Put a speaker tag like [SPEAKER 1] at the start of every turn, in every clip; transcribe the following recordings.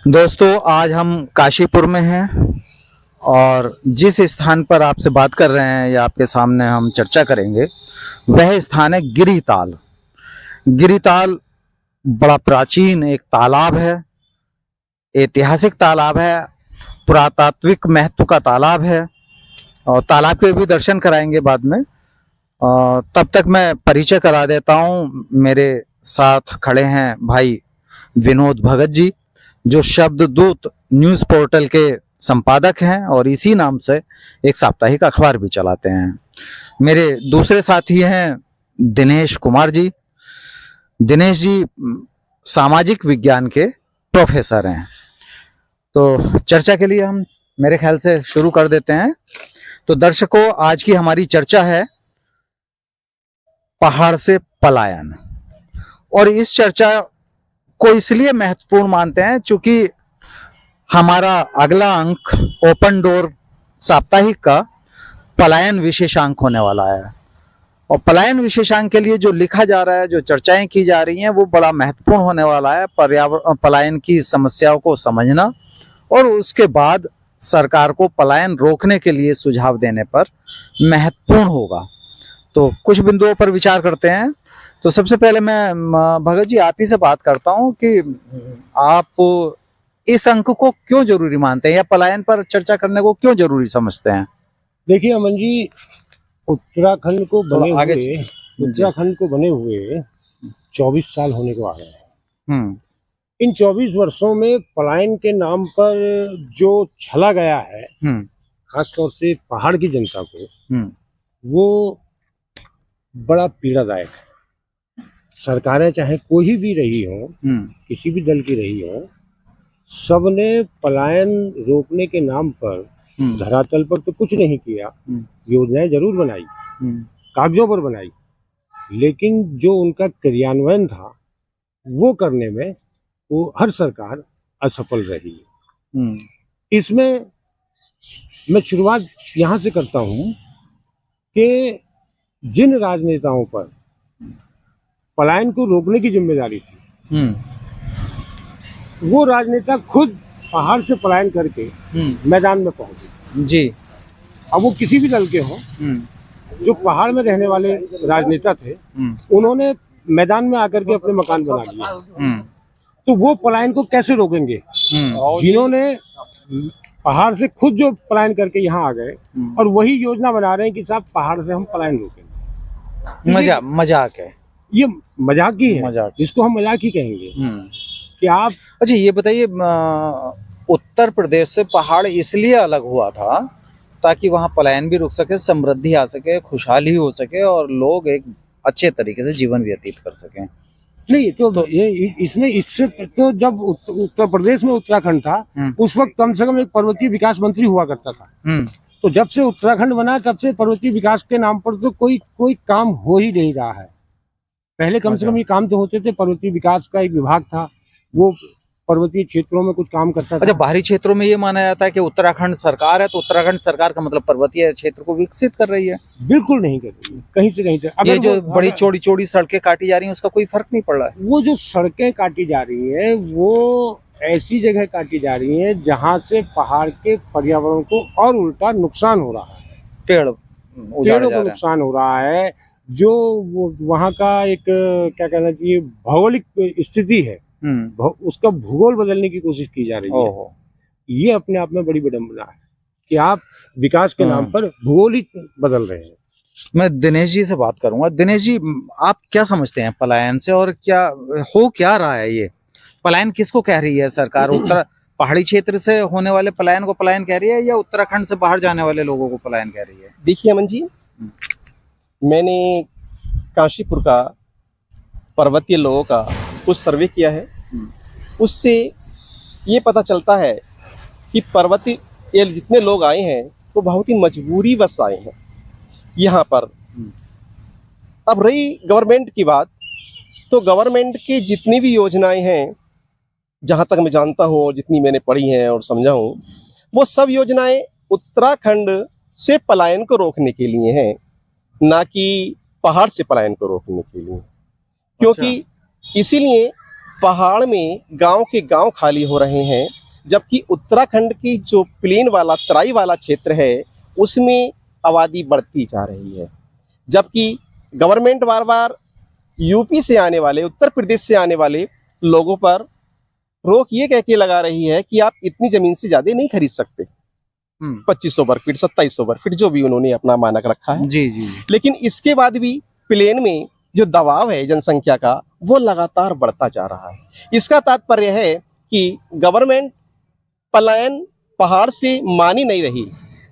[SPEAKER 1] दोस्तों, आज हम काशीपुर में हैं और जिस स्थान पर आपसे बात कर रहे हैं या आपके सामने हम चर्चा करेंगे, वह स्थान है गिरिताल। गिरिताल बड़ा प्राचीन एक तालाब है, ऐतिहासिक तालाब है, पुरातात्विक महत्व का तालाब है और तालाब के भी दर्शन कराएंगे बाद में। तब तक मैं परिचय करा देता हूँ। मेरे साथ खड़े हैं भाई विनोद भगत जी, जो शब्ददूत न्यूज़ पोर्टल के संपादक हैं और इसी नाम से एक साप्ताहिक अखबार भी चलाते हैं। मेरे दूसरे साथी हैं दिनेश कुमार जी। दिनेश जी सामाजिक विज्ञान के प्रोफेसर हैं। तो चर्चा के लिए हम मेरे ख्याल से शुरू कर देते हैं। तो दर्शकों, आज की हमारी चर्चा है पहाड़ से पलायन, और इस चर्चा को इसलिए महत्वपूर्ण मानते हैं क्योंकि हमारा अगला अंक ओपन डोर साप्ताहिक का पलायन विशेषांक होने वाला है। और पलायन विशेषांक के लिए जो लिखा जा रहा है, जो चर्चाएं की जा रही हैं, वो बड़ा महत्वपूर्ण होने वाला है। पर्यावरण पलायन की समस्याओं को समझना और उसके बाद सरकार को पलायन रोकने के लिए सुझाव देने पर महत्वपूर्ण होगा। तो कुछ बिंदुओं पर विचार करते हैं। तो सबसे पहले मैं भगत जी आप ही से बात करता हूं कि आप इस अंक को क्यों जरूरी मानते हैं या पलायन पर चर्चा करने को क्यों जरूरी समझते हैं?
[SPEAKER 2] देखिए अमन जी, उत्तराखंड को बने हुए 24 साल होने को आ गए हैं। इन 24 वर्षों में पलायन के नाम पर जो छला गया है, खासतौर से पहाड़ की जनता को, वो बड़ा पीड़ादायक है। सरकारें चाहे कोई भी रही हो, किसी भी दल की रही हो, सबने पलायन रोकने के नाम पर धरातल पर तो कुछ नहीं किया। योजनाएं जरूर बनाई, कागजों पर बनाई, लेकिन जो उनका क्रियान्वयन था वो करने में वो हर सरकार असफल रही है। इसमें मैं शुरुआत यहाँ से करता हूँ कि जिन राजनेताओं पर पलायन को रोकने की जिम्मेदारी थी, वो राजनेता खुद पहाड़ से पलायन करके मैदान में पहुंचे जी। अब वो किसी भी दल के हों, जो पहाड़ में रहने वाले राजनेता थे, उन्होंने मैदान में आकर के अपने मकान बना लिए। तो वो पलायन को कैसे रोकेंगे? जिन्होंने पहाड़ से खुद जो पलायन करके यहाँ आ गए और वही योजना बना रहे हैं कि साहब पहाड़ से हम पलायन रोकेंगे।
[SPEAKER 1] मजाक है,
[SPEAKER 2] ये मजाक ही है, इसको हम मजाक ही कहेंगे कि आप।
[SPEAKER 1] अच्छा ये बताइए, उत्तर प्रदेश से पहाड़ इसलिए अलग हुआ था ताकि वहाँ पलायन भी रुक सके, समृद्धि आ सके, खुशहाली हो सके और लोग एक अच्छे तरीके से जीवन व्यतीत कर सकें।
[SPEAKER 2] नहीं तो ये इससे तो जब उत्तर प्रदेश में उत्तराखंड था, उस वक्त कम से कम एक पर्वतीय विकास मंत्री हुआ करता था। तो जब से उत्तराखंड बना तब से पर्वतीय विकास के नाम पर तो कोई काम हो ही नहीं रहा है। पहले कम से कम ये काम तो होते थे। पर्वतीय विकास का एक विभाग था, वो पर्वतीय क्षेत्रों में कुछ काम करता था।
[SPEAKER 1] अच्छा, बाहरी क्षेत्रों में ये माना जाता है कि उत्तराखंड सरकार है तो उत्तराखंड सरकार का मतलब पर्वतीय क्षेत्र को विकसित कर रही है।
[SPEAKER 2] बिल्कुल नहीं कर रही है, कहीं से कहीं से।
[SPEAKER 1] ये जो बड़ी चौड़ी चौड़ी सड़कें काटी जा रही हैं, उसका कोई फर्क नहीं पड़ रहा है।
[SPEAKER 2] वो जो सड़कें काटी जा रही है, वो ऐसी जगह काटी जा रही है जहाँ से पहाड़ के पर्यावरण को और उल्टा नुकसान हो रहा है। पेड़ों को नुकसान हो रहा है। जो वहाँ का एक क्या कहना चाहिए, भौगोलिक स्थिति है, उसका भूगोल बदलने की कोशिश की जा रही है। ये अपने आप में बड़ी विडंबना है कि आप विकास के नाम पर भूगोल ही बदल रहे हैं।
[SPEAKER 1] मैं दिनेश जी से बात करूंगा। दिनेश जी, आप क्या समझते हैं पलायन से, और क्या रहा है ये पलायन? किसको कह रही है सरकार? उत्तर पहाड़ी क्षेत्र से होने वाले पलायन को पलायन कह रही है या उत्तराखंड से बाहर जाने वाले लोगों को पलायन कह रही है?
[SPEAKER 3] देखिए अमन जी, मैंने काशीपुर का पर्वतीय लोगों का कुछ सर्वे किया है। उससे ये पता चलता है कि पर्वतीय जितने लोग आए हैं वो बहुत ही मजबूरी वश आए हैं यहाँ पर। अब रही गवर्नमेंट की बात, तो गवर्नमेंट की जितनी भी योजनाएं हैं, जहाँ तक मैं जानता हूँ और जितनी मैंने पढ़ी हैं और समझा हूँ, वो सब योजनाएं उत्तराखंड से पलायन को रोकने के लिए हैं, ना कि पहाड़ से पलायन को रोकने के लिए। क्योंकि इसीलिए पहाड़ में गांव के गांव खाली हो रहे हैं, जबकि उत्तराखंड की जो प्लेन वाला तराई वाला क्षेत्र है उसमें आबादी बढ़ती जा रही है। जबकि गवर्नमेंट बार बार यूपी से आने वाले, उत्तर प्रदेश से आने वाले लोगों पर रोक ये कह के लगा रही है कि आप इतनी जमीन से ज्यादा नहीं खरीद सकते। 2500 वर्ग फीट, 2700 वर्ग फीट, जो भी उन्होंने अपना मानक रखा है।
[SPEAKER 1] जी जी।
[SPEAKER 3] लेकिन इसके बाद भी प्लेन में जो दबाव है जनसंख्या का वो लगातार बढ़ता जा रहा है। इसका तात्पर्य है कि गवर्नमेंट पलायन पहाड़ से मान ही नहीं रही,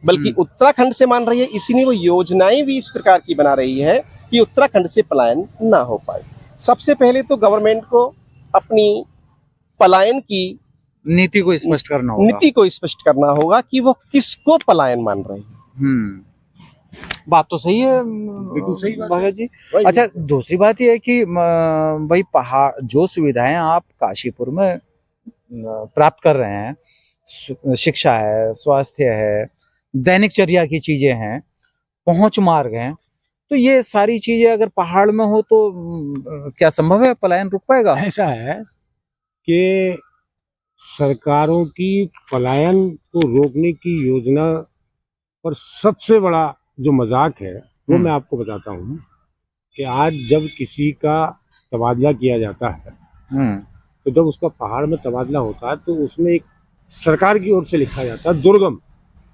[SPEAKER 3] बल्कि उत्तराखंड से मान रही है। इसीलिए वो योजनाएं भी इस प्रकार की बना रही है कि उत्तराखंड से पलायन ना हो पाए। सबसे पहले तो गवर्नमेंट को अपनी पलायन की
[SPEAKER 1] नीति को स्पष्ट करना होगा,
[SPEAKER 3] नीति को स्पष्ट करना होगा कि वो किसको पलायन मान रही है।
[SPEAKER 1] बात तो सही है,
[SPEAKER 2] बिल्कुल सही बात
[SPEAKER 1] भगत जी।
[SPEAKER 2] है।
[SPEAKER 1] अच्छा, दूसरी बात यह है कि भाई पहाड़ जो सुविधाएं आप काशीपुर में प्राप्त कर रहे हैं, शिक्षा है, स्वास्थ्य है, दैनिकचर्या की चीजें हैं, पहुंच मार्ग हैं, तो ये सारी चीजें अगर पहाड़ में हो तो क्या संभव है पलायन रुक पाएगा?
[SPEAKER 2] ऐसा है कि सरकारों की पलायन को रोकने की योजना पर सबसे बड़ा जो मजाक है वो मैं आपको बताता हूँ कि आज जब किसी का तबादला किया जाता है तो जब उसका पहाड़ में तबादला होता है तो उसमें एक सरकार की ओर से लिखा जाता है दुर्गम,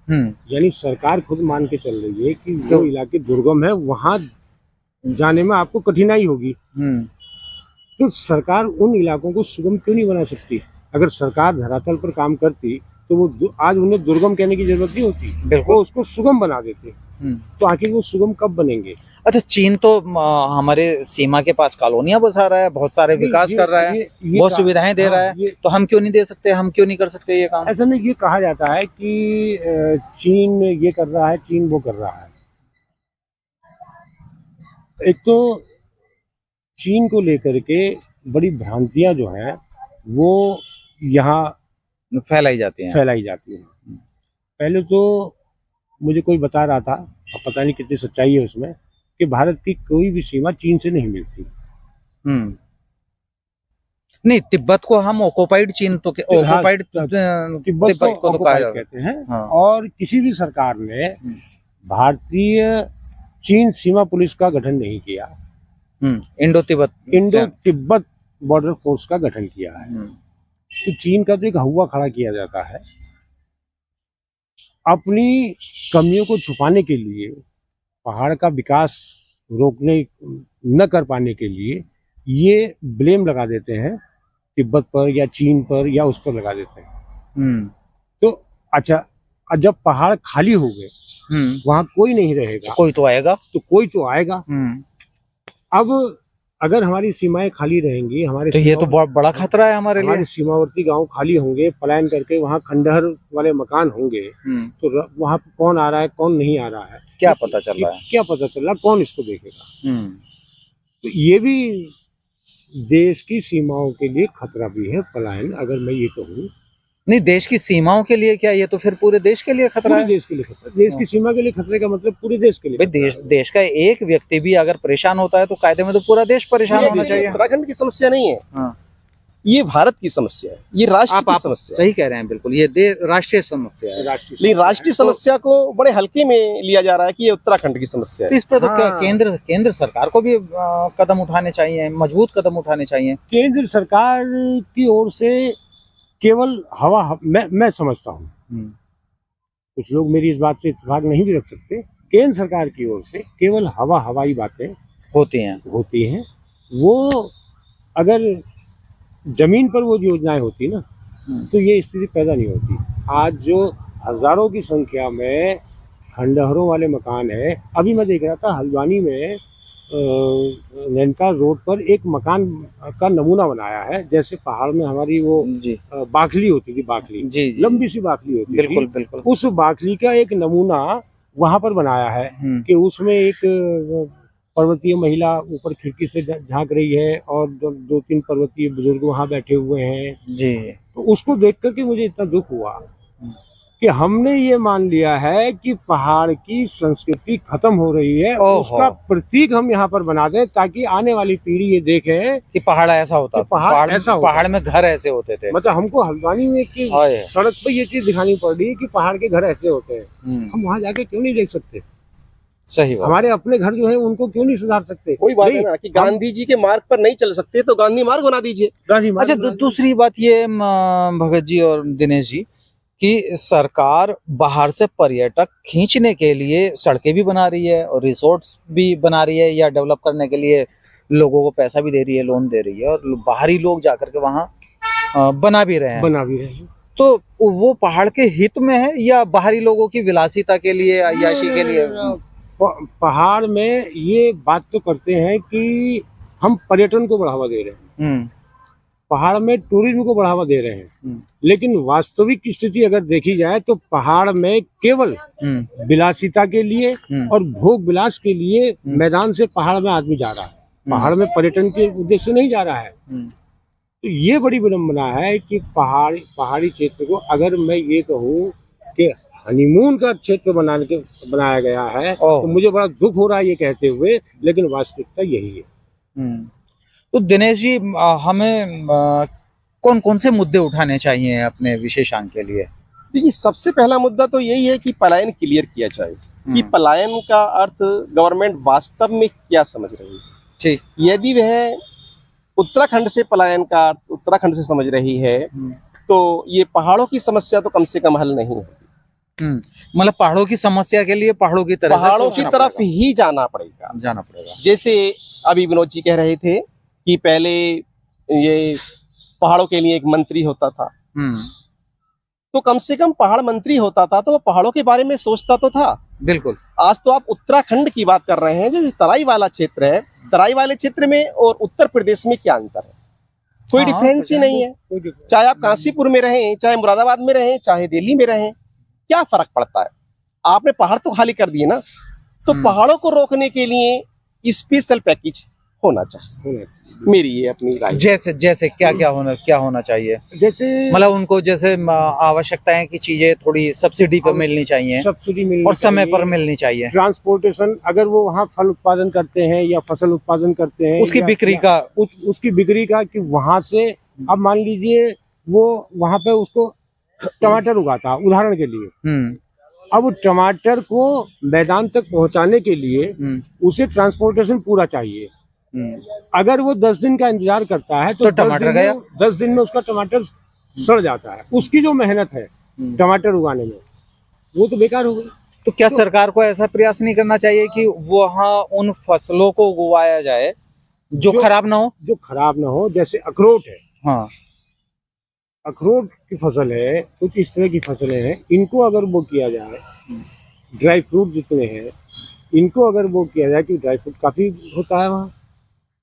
[SPEAKER 2] यानी सरकार खुद मान के चल रही है कि जो इलाके दुर्गम है वहां जाने में आपको कठिनाई होगी। तो सरकार उन इलाकों को सुगम क्यों नहीं बना सकती? अगर सरकार धरातल पर काम करती तो वो आज उन्हें दुर्गम कहने की जरूरत नहीं होती, वो उसको सुगम बना देते। तो आखिर वो सुगम कब बनेंगे?
[SPEAKER 1] अच्छा, चीन तो हमारे सीमा के पास कॉलोनियां बसा रहा है, बहुत सारे विकास कर रहा है, बहुत सुविधाएं दे रहा है, तो हम क्यों नहीं दे सकते? हम क्यों नहीं कर सकते ये काम?
[SPEAKER 2] ऐसा में ये कहा जाता है कि चीन ये कर रहा है, चीन वो कर रहा है। एक तो चीन को लेकर के बड़ी भ्रांतियां जो हैं वो यहाँ
[SPEAKER 1] फैलाई जाती हैं।
[SPEAKER 2] पहले तो मुझे कोई बता रहा था, अब पता नहीं कितनी सच्चाई है उसमें, कि भारत की कोई भी सीमा चीन से नहीं मिलती।
[SPEAKER 1] नहीं, तिब्बत को हम ऑक्युपाइड चीन तो ऑक्युपाइड
[SPEAKER 2] तिब्बत को तो कहते हैं। हाँ। और किसी भी सरकार ने भारतीय चीन सीमा पुलिस का गठन नहीं किया, इंडो तिब्बत बॉर्डर फोर्स का गठन किया है। तो चीन का तो एक हुआ खड़ा किया जाता है अपनी कमियों को छुपाने के लिए, पहाड़ का विकास रोकने न कर पाने के लिए ये ब्लेम लगा देते हैं तिब्बत पर या चीन पर या उस पर लगा देते हैं। तो अच्छा, जब पहाड़ खाली हो गए, वहां कोई नहीं रहेगा,
[SPEAKER 1] कोई तो आएगा।
[SPEAKER 2] अब अगर हमारी सीमाएं खाली रहेंगी, हमारे
[SPEAKER 1] तो ये तो बहुत बड़ा खतरा है हमारे लिए।
[SPEAKER 2] सीमावर्ती गांव खाली होंगे, पलायन करके वहां खंडहर वाले मकान होंगे, तो वहां कौन आ रहा है कौन नहीं आ रहा है
[SPEAKER 1] क्या पता चल रहा है,
[SPEAKER 2] कौन इसको देखेगा? तो ये भी देश की सीमाओं के लिए खतरा भी है पलायन, अगर मैं ये कहूँ।
[SPEAKER 1] नहीं, देश की सीमाओं के लिए क्या, ये तो फिर पूरे देश के लिए खतरा है।
[SPEAKER 2] देश के लिए खतरा, देश की सीमा के लिए खतरे का मतलब पूरे देश के लिए।
[SPEAKER 1] देश का एक व्यक्ति भी अगर परेशान होता है तो कायदे में तो पूरा देश परेशान होना चाहिए।
[SPEAKER 3] उत्तराखंड की समस्या नहीं है, ये भारत की समस्या है, ये राष्ट्र की समस्या।
[SPEAKER 1] सही कह रहे हैं, बिल्कुल ये राष्ट्रीय समस्या है।
[SPEAKER 3] लेकिन राष्ट्रीय समस्या को बड़े हल्के में लिया जा रहा है कि ये उत्तराखंड की समस्या है।
[SPEAKER 1] तो इस पे तो क्या केंद्र सरकार को भी कदम उठाने चाहिए, मजबूत कदम उठाने चाहिए।
[SPEAKER 2] केंद्र सरकार की ओर से केवल मैं समझता हूँ, कुछ लोग मेरी इस बात से इत्तेफाक नहीं भी रख सकते, केंद्र सरकार की ओर से केवल हवाई बातें होती हैं। वो अगर जमीन पर वो योजनाएं होती ना तो ये स्थिति पैदा नहीं होती। आज जो हजारों की संख्या में खंडहरों वाले मकान है, अभी मैं देख रहा था हल्द्वानी में नैनीताल रोड पर एक मकान का नमूना बनाया है, जैसे पहाड़ में हमारी वो बाखली होती थी, लंबी सी बाखली होती थी, बिल्कुल उस बाखली का एक नमूना वहां पर बनाया है कि उसमें एक पर्वतीय महिला ऊपर खिड़की से झांक रही है और दो तीन पर्वतीय बुजुर्ग वहां बैठे हुए हैं जी। तो उसको देख करके मुझे इतना दुख हुआ कि हमने ये मान लिया है कि पहाड़ की संस्कृति खत्म हो रही है, उसका प्रतीक हम यहाँ पर बना दें ताकि आने वाली पीढ़ी ये देखे
[SPEAKER 1] कि पहाड़ ऐसा होता था, पहाड़ में घर ऐसे होते थे।
[SPEAKER 2] मतलब हमको हल्द्वानी में कि सड़क पर ये चीज दिखानी पड़ रही है कि पहाड़ के घर ऐसे होते हैं। हम वहाँ जाके क्यों नहीं देख सकते?
[SPEAKER 1] सही बात।
[SPEAKER 2] हमारे अपने घर जो है उनको क्यों नहीं सुधार सकते?
[SPEAKER 3] कोई बात है ना कि गांधी जी के मार्ग पर नहीं चल सकते तो गांधी मार्ग बना दीजिए।
[SPEAKER 2] गांधी मार्ग।
[SPEAKER 1] अच्छा, दूसरी बात ये भगत जी और दिनेश जी कि सरकार बाहर से पर्यटक खींचने के लिए सड़कें भी बना रही है और रिसोर्ट्स भी बना रही है, या डेवलप करने के लिए लोगों को पैसा भी दे रही है, लोन दे रही है, और बाहरी लोग जाकर के वहाँ बना भी रहे हैं। तो वो पहाड़ के हित में है या बाहरी लोगों की विलासिता के लिए, अय्याशी के लिए?
[SPEAKER 2] पहाड़ में ये बात तो करते हैं कि हम पर्यटन को बढ़ावा दे रहे हैं, पहाड़ में टूरिज्म को बढ़ावा दे रहे हैं, लेकिन वास्तविक स्थिति अगर देखी जाए तो पहाड़ में केवल विलासिता के लिए और भोग विलास के लिए मैदान से पहाड़ में आदमी जा रहा है, पहाड़ में पर्यटन के उद्देश्य नहीं जा रहा है। तो ये बड़ी विडम्बना है कि पहाड़ी क्षेत्र को अगर मैं ये कहूँ कि हनीमून का क्षेत्र बनाया गया है तो मुझे बड़ा दुख हो रहा है ये कहते हुए, लेकिन वास्तविकता यही है।
[SPEAKER 1] तो दिनेश जी, हमें कौन कौन से मुद्दे उठाने चाहिए अपने विशेषांक के लिए?
[SPEAKER 3] देखिए, सबसे पहला मुद्दा तो यही है कि पलायन क्लियर किया जाए कि पलायन का अर्थ गवर्नमेंट वास्तव में क्या समझ रही है।
[SPEAKER 1] ठीक,
[SPEAKER 3] यदि वह उत्तराखंड से पलायन का अर्थ उत्तराखंड से समझ रही है तो ये पहाड़ों की समस्या तो कम से कम हल नहीं होगी।
[SPEAKER 1] मतलब पहाड़ों की समस्या के लिए पहाड़ों की
[SPEAKER 3] तरफ ही जाना पड़ेगा। जैसे अभी विनोद जी कह रहे थे कि पहले ये पहाड़ों के लिए एक मंत्री होता था, तो कम से कम पहाड़ मंत्री होता था तो वो पहाड़ों के बारे में सोचता तो था।
[SPEAKER 1] बिल्कुल।
[SPEAKER 3] आज तो आप उत्तराखंड की बात कर रहे हैं, जो तराई वाला क्षेत्र है, तराई वाले क्षेत्र में और उत्तर प्रदेश में क्या अंतर है? कोई डिफरेंस ही नहीं है। चाहे आप काशीपुर में रहें, चाहे मुरादाबाद में रहें, चाहे दिल्ली में रहें, क्या फर्क पड़ता है? आपने पहाड़ तो खाली कर दिए ना। तो पहाड़ों को रोकने के लिए स्पेशल पैकेज होना चाहिए, मेरी ये अपनी राय।
[SPEAKER 1] जैसे क्या होना चाहिए?
[SPEAKER 2] जैसे
[SPEAKER 1] मतलब उनको जैसे आवश्यकताएं की चीजें थोड़ी सब्सिडी पर मिलनी चाहिए, और समय पर मिलनी चाहिए।
[SPEAKER 2] ट्रांसपोर्टेशन, अगर वो वहाँ फल उत्पादन करते हैं या फसल उत्पादन करते हैं,
[SPEAKER 1] उसकी
[SPEAKER 2] बिक्री का कि वहाँ से, अब मान लीजिए वो वहाँ पे उसको टमाटर उगाता, उदाहरण के लिए, अब टमाटर को मैदान तक पहुंचाने के लिए उसे ट्रांसपोर्टेशन पूरा चाहिए। अगर वो 10 दिन का इंतजार करता है तो 10 दिन में उसका टमाटर सड़ जाता है। उसकी जो मेहनत है टमाटर उगाने में, वो तो बेकार हो गई।
[SPEAKER 1] तो क्या सरकार को ऐसा प्रयास नहीं करना चाहिए कि वहाँ उन फसलों को उगाया जाए जो खराब ना हो? जैसे अखरोट है, हाँ,
[SPEAKER 2] अखरोट की फसल है, कुछ इस तरह की फसलें हैं, इनको अगर वो किया जाए, ड्राई फ्रूट जितने हैं इनको अगर वो किया जाए, कि ड्राई फ्रूट काफी होता है वहाँ,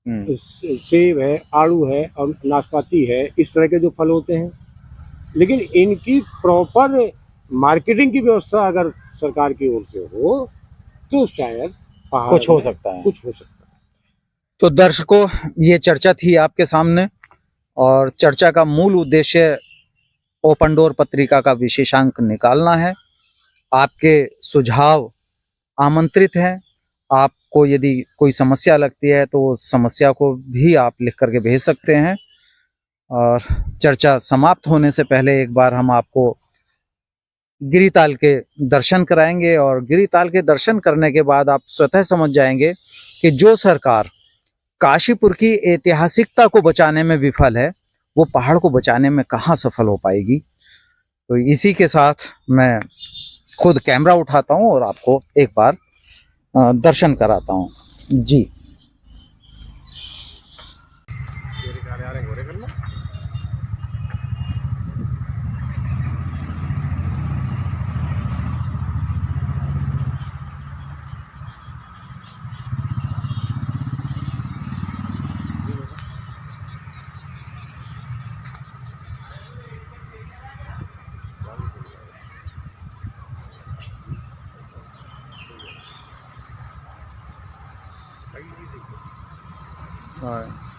[SPEAKER 2] सेब है, आड़ू है और नाशपाती है, इस तरह के जो फल होते हैं, लेकिन इनकी प्रॉपर मार्केटिंग की व्यवस्था अगर सरकार की ओर से हो तो शायद
[SPEAKER 1] कुछ हो सकता है।
[SPEAKER 2] तो
[SPEAKER 1] दर्शकों, ये चर्चा थी आपके सामने, और चर्चा का मूल उद्देश्य ओपन डोर पत्रिका का विशेषांक निकालना है। आपके सुझाव आमंत्रित हैं। आपको यदि कोई समस्या लगती है तो समस्या को भी आप लिख करके भेज सकते हैं। और चर्चा समाप्त होने से पहले एक बार हम आपको गिरिताल के दर्शन कराएंगे, और गिरिताल के दर्शन करने के बाद आप स्वतः समझ जाएंगे कि जो सरकार काशीपुर की ऐतिहासिकता को बचाने में विफल है, वो पहाड़ को बचाने में कहाँ सफल हो पाएगी। तो इसी के साथ मैं खुद कैमरा उठाता हूँ और आपको एक बार दर्शन कराता हूँ जी। All right.